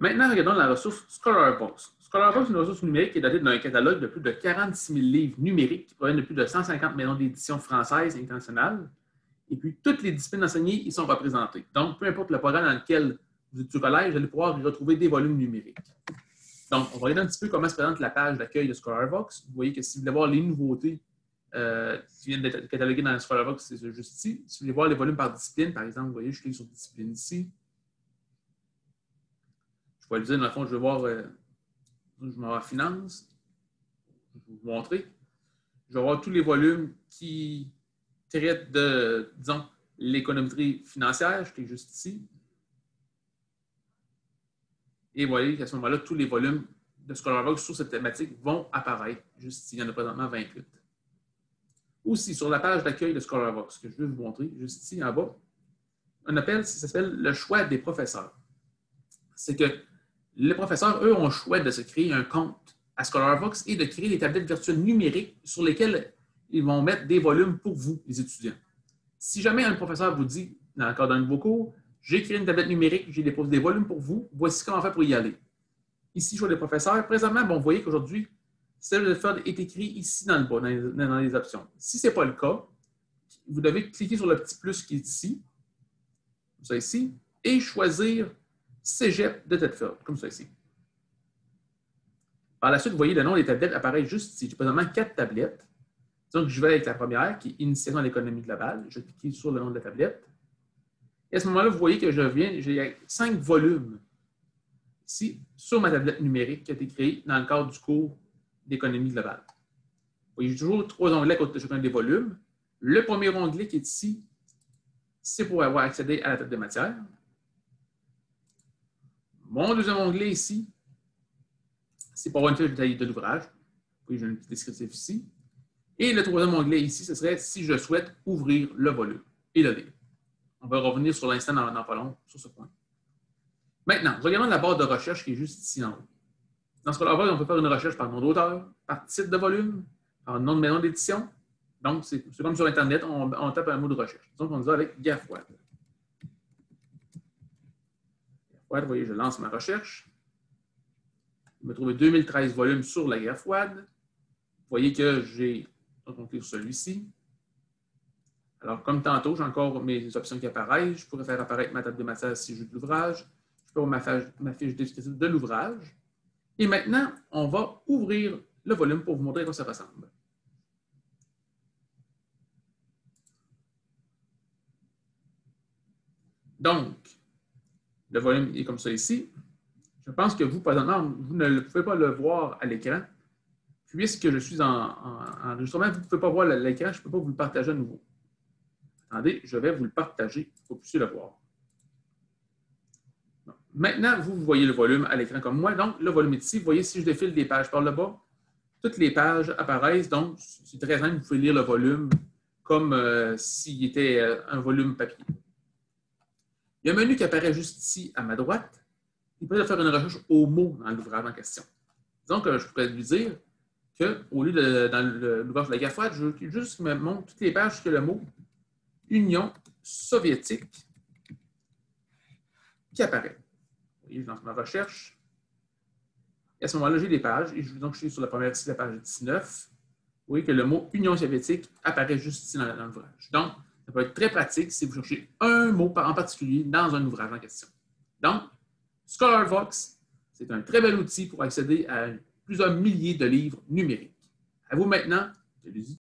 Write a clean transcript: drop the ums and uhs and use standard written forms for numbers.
Maintenant, regardons la ressource ScholarBox. ScholarBox est une ressource numérique qui est dotée d'un catalogue de plus de 46 000 livres numériques qui proviennent de plus de 150 maisons d'édition françaises et internationales. Et puis, toutes les disciplines enseignées y sont représentées. Donc, peu importe le programme dans lequel vous êtes au collège, vous allez pouvoir y retrouver des volumes numériques. Donc, on va regarder un petit peu comment se présente la page d'accueil de ScholarBox. Vous voyez que si vous voulez voir les nouveautés qui viennent d'être cataloguées dans ScholarBox, c'est juste ici. Si vous voulez voir les volumes par discipline, par exemple, vous voyez, je clique sur discipline ici. Je vais le dire, dans le fond, je vais voir, je vais voir finance. Je vais vous montrer. Je vais voir tous les volumes qui traitent de, disons, l'économétrie financière. Je clique juste ici. Et vous voyez qu'à ce moment-là, tous les volumes de ScholarBox sur cette thématique vont apparaître juste ici. Il y en a présentement 28. Aussi, sur la page d'accueil de ScholarBox, que je vais vous montrer, juste ici en bas, on appelle, ça s'appelle le choix des professeurs. C'est que les professeurs, eux, ont le choix de se créer un compte à ScholarBox et de créer des tablettes virtuelles numériques sur lesquelles ils vont mettre des volumes pour vous, les étudiants. Si jamais un professeur vous dit, dans le cadre d'un nouveau cours, j'ai créé une tablette numérique, j'ai déposé des volumes pour vous, voici comment faire pour y aller. Ici, choix des professeurs. Présentement, bon, vous voyez qu'aujourd'hui, celle de faire est écrit ici dans le bas, dans les options. Si ce n'est pas le cas, vous devez cliquer sur le petit plus qui est ici, comme ça ici, et choisir Cégep de Thetford, comme ça ici. Par la suite, vous voyez le nom des tablettes apparaît juste ici. J'ai présentement 4 tablettes. Donc, je vais avec la première, qui est Initiation à l'économie globale. Je vais cliquer sur le nom de la tablette. Et à ce moment-là, vous voyez que j'ai 5 volumes ici sur ma tablette numérique qui a été créée dans le cadre du cours d'économie globale. Vous voyez, j'ai toujours 3 onglets à côté de chacun des volumes. Le premier onglet qui est ici, c'est pour avoir accédé à la table de matière. Mon deuxième onglet ici, c'est pour avoir une fiche détaillée de l'ouvrage. Vous voyez, j'ai un petit descriptif ici. Et le troisième onglet ici, ce serait si je souhaite ouvrir le volume et le lire. On va revenir sur l'instant dans pas long sur ce point. Maintenant, regardons la barre de recherche qui est juste ici en haut. Dans ce cas-là, on peut faire une recherche par nom d'auteur, par titre de volume, par nom de maison d'édition. Donc, c'est comme sur Internet, on tape un mot de recherche. Donc, on dit avec GAFWAD. GAFWAD, vous voyez, je lance ma recherche. Je me trouve 2013 volumes sur la GAFWAD. Vous voyez que j'ai, donc on clique sur celui-ci. Alors, comme tantôt, j'ai encore mes options qui apparaissent. Je pourrais faire apparaître ma table de matière si je veux de l'ouvrage. Je peux avoir ma fiche descriptive de l'ouvrage. Et maintenant, on va ouvrir le volume pour vous montrer à quoi ça ressemble. Donc, le volume est comme ça ici. Je pense que vous, présentement, vous ne pouvez pas le voir à l'écran. Puisque je suis en enregistrement, vous ne pouvez pas voir l'écran, je ne peux pas vous le partager à nouveau. Attendez, je vais vous le partager pour que vous puissiez le voir. Donc, maintenant, vous voyez le volume à l'écran comme moi. Donc, le volume est ici. Vous voyez, si je défile des pages par le bas, toutes les pages apparaissent. Donc, c'est très simple, vous pouvez lire le volume comme s'il était un volume papier. Il y a un menu qui apparaît juste ici à ma droite. Il peut faire une recherche au mot dans l'ouvrage en question. Donc, je pourrais lui dire qu'au lieu de dans l'ouvrage de la GAFWAD, je veux juste qu'il me montre toutes les pages que le mot Union soviétique qui apparaît. Vous voyez, je lance ma recherche. Et à ce moment-là, j'ai des pages. Et donc, je suis sur la première ici, la page 19. Vous voyez que le mot Union soviétique apparaît juste ici dans l'ouvrage. Donc, ça peut être très pratique si vous cherchez un mot en particulier dans un ouvrage en question. Donc, ScholarBox, c'est un très bel outil pour accéder à plusieurs milliers de livres numériques. À vous maintenant, allez-y.